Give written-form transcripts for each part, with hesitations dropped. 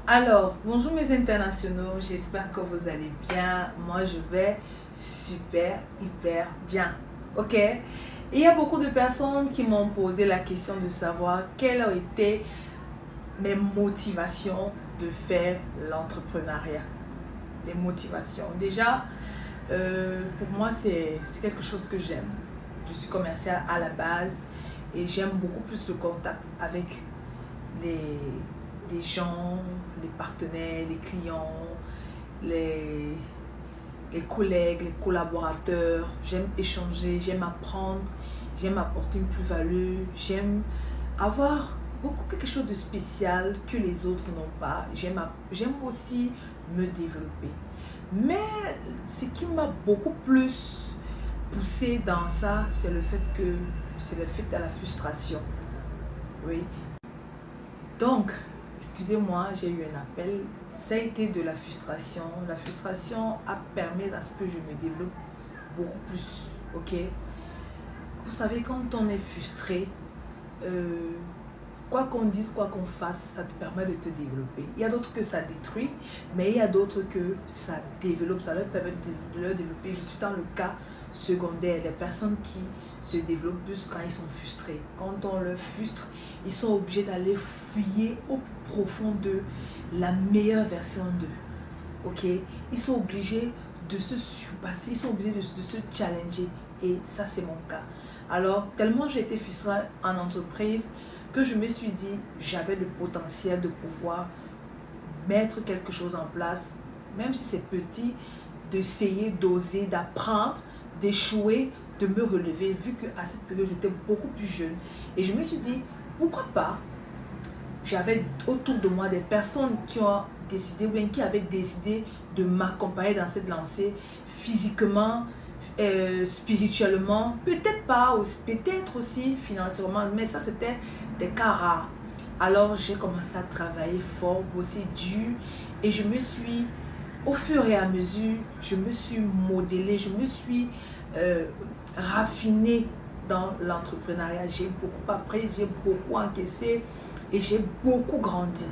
Alors, bonjour mes internationaux, j'espère que vous allez bien. Moi, je vais super, hyper bien. Ok? Il y a beaucoup de personnes qui m'ont posé la question de savoir quelles ont été mes motivations de faire l'entrepreneuriat. Les motivations. Déjà, pour moi, c'est quelque chose que j'aime. Je suis commerciale à la base et j'aime beaucoup plus le contact avec les, les gens, les partenaires, les clients, les, les collègues, les collaborateurs. J'aime échanger, j'aime apprendre, j'aime apporter une plus-value, j'aime avoir beaucoup quelque chose de spécial que les autres n'ont pas. J'aime aussi me développer. Mais ce qui m'a beaucoup plus poussé dans ça, c'est le fait de la frustration. Oui. Donc, excusez-moi, j'ai eu un appel. Ça a été de la frustration. La frustration a permis à ce que je me développe beaucoup plus. Ok? Vous savez, quand on est frustré, quoi qu'on dise, quoi qu'on fasse, ça te permet de te développer. Il y a d'autres que ça détruit, mais il y a d'autres que ça développe, ça leur permet de leur développer. Je suis dans le cas secondaire, les personnes qui se développent plus quand ils sont frustrés. Quand on leur frustre, ils sont obligés d'aller fouiller au plus profond de la meilleure version d'eux. Ok? Ils sont obligés de se surpasser, ils sont obligés de se challenger. Et ça, c'est mon cas. Alors, tellement j'ai été frustrée en entreprise que je me suis dit, j'avais le potentiel de pouvoir mettre quelque chose en place, même si c'est petit, d'essayer, d'oser, d'apprendre, d'échouer, de me relever, vu qu'à cette période, j'étais beaucoup plus jeune. Et je me suis dit, pourquoi pas? J'avais autour de moi des personnes qui ont décidé, ou bien qui avaient décidé de m'accompagner dans cette lancée, physiquement, spirituellement, peut-être pas, peut-être aussi financièrement, mais ça c'était des cas rares. Alors j'ai commencé à travailler fort, bosser dur, et je me suis, au fur et à mesure, je me suis modelée, je me suis raffinée dans l'entrepreneuriat. J'ai beaucoup appris, j'ai beaucoup encaissé et j'ai beaucoup grandi.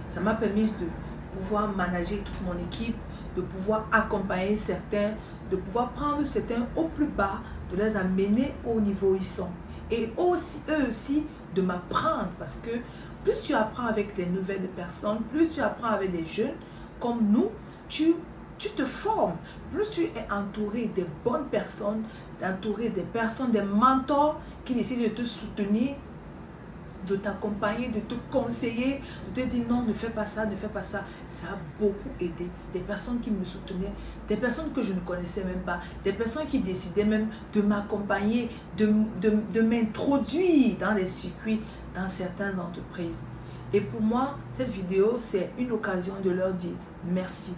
Ça m'a permis de pouvoir manager toute mon équipe, de pouvoir accompagner certains, de pouvoir prendre certains au plus bas, de les amener au niveau où ils sont. Et aussi, eux aussi, de m'apprendre, parce que plus tu apprends avec les nouvelles personnes, plus tu apprends avec des jeunes comme nous, tu te formes. Plus tu es entouré des bonnes personnes, entouré des personnes, des mentors qui décident de te soutenir, de t'accompagner, de te conseiller, de te dire non, ne fais pas ça, ne fais pas ça. Ça a beaucoup aidé. Des personnes qui me soutenaient, des personnes que je ne connaissais même pas, des personnes qui décidaient même de m'accompagner, de m'introduire dans les circuits, dans certaines entreprises. Et pour moi, cette vidéo, c'est une occasion de leur dire merci.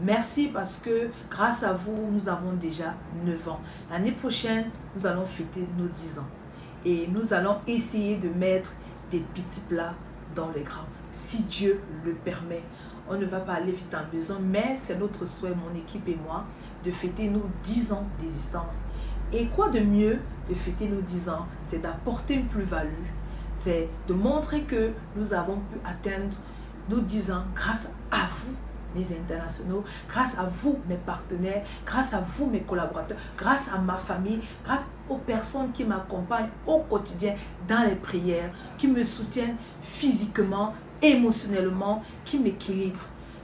Merci parce que grâce à vous, nous avons déjà 9 ans. L'année prochaine, nous allons fêter nos 10 ans. Et nous allons essayer de mettre des petits plats dans les grands, si Dieu le permet. On ne va pas aller vite en besoin, mais c'est notre souhait, mon équipe et moi, de fêter nos 10 ans d'existence. Et quoi de mieux de fêter nos 10 ans? C'est d'apporter une plus-value, c'est de montrer que nous avons pu atteindre nos 10 ans grâce à vous, mes internationaux, grâce à vous, mes partenaires, grâce à vous, mes collaborateurs, grâce à ma famille, grâce aux personnes qui m'accompagnent au quotidien dans les prières, qui me soutiennent physiquement, émotionnellement, qui m'équilibrent.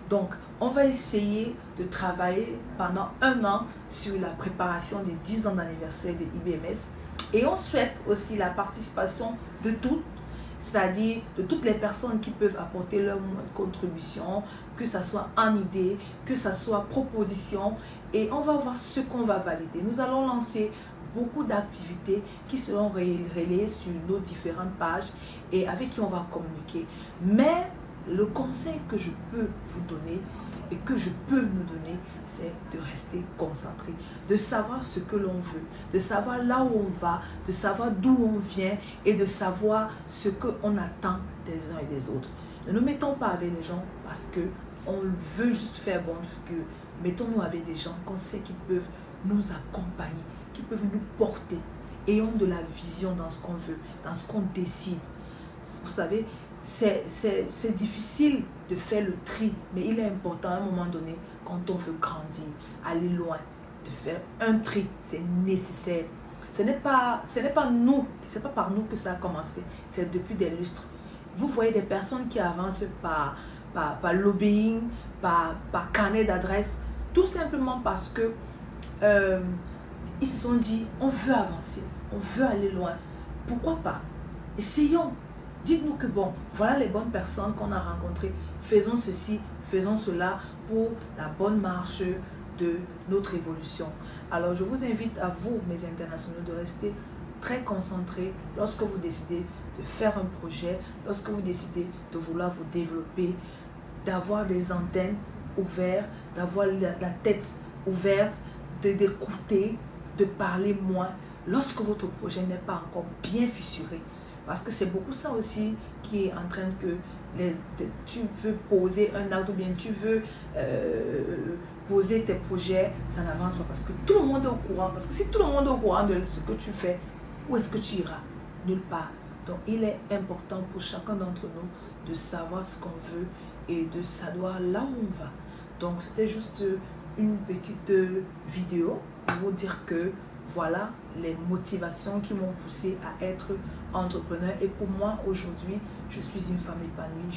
Donc, on va essayer de travailler pendant 1 an sur la préparation des 10 ans d'anniversaire de IBMS. Et on souhaite aussi la participation de toutes, c'est-à-dire de toutes les personnes qui peuvent apporter leur contribution, que ce soit en idée, que ce soit proposition, et on va voir ce qu'on va valider. Nous allons lancer beaucoup d'activités qui seront relayées sur nos différentes pages et avec qui on va communiquer. Mais le conseil que je peux vous donner et que je peux nous donner, c'est de rester concentré, de savoir ce que l'on veut, de savoir là où on va, de savoir d'où on vient et de savoir ce qu'on attend des uns et des autres. Ne nous mettons pas avec les gens parce qu'on veut juste faire bonne figure. Mettons-nous avec des gens qu'on sait qu'ils peuvent nous accompagner, qui peuvent nous porter. Ayons de la vision dans ce qu'on veut, dans ce qu'on décide. Vous savez, c'est difficile de faire le tri, mais il est important à un moment donné, quand on veut grandir, aller loin, de faire un tri, c'est nécessaire. Ce n'est pas nous, c'est pas par nous que ça a commencé, c'est depuis des lustres. Vous voyez des personnes qui avancent par lobbying, par carnet d'adresse, tout simplement parce que ils se sont dit, on veut avancer, on veut aller loin. Pourquoi pas? Essayons. Dites-nous que bon, voilà les bonnes personnes qu'on a rencontrées. Faisons ceci, faisons cela pour la bonne marche de notre évolution. Alors, je vous invite à vous, mes internationaux, de rester très concentrés lorsque vous décidez de faire un projet, lorsque vous décidez de vouloir vous développer, d'avoir les antennes ouvertes, d'avoir la tête ouverte, d'écouter, de parler moins lorsque votre projet n'est pas encore bien fissuré. Parce que c'est beaucoup ça aussi qui est en train que tu veux poser un acte ou bien tu veux poser tes projets, ça n'avance pas parce que tout le monde est au courant. Parce que si tout le monde est au courant de ce que tu fais, où est-ce que tu iras? Nulle part. Donc il est important pour chacun d'entre nous de savoir ce qu'on veut et de savoir là où on va. Donc c'était juste une petite vidéo pour vous dire que voilà les motivations qui m'ont poussé à être entrepreneur. Et pour moi, aujourd'hui, je suis une femme épanouie.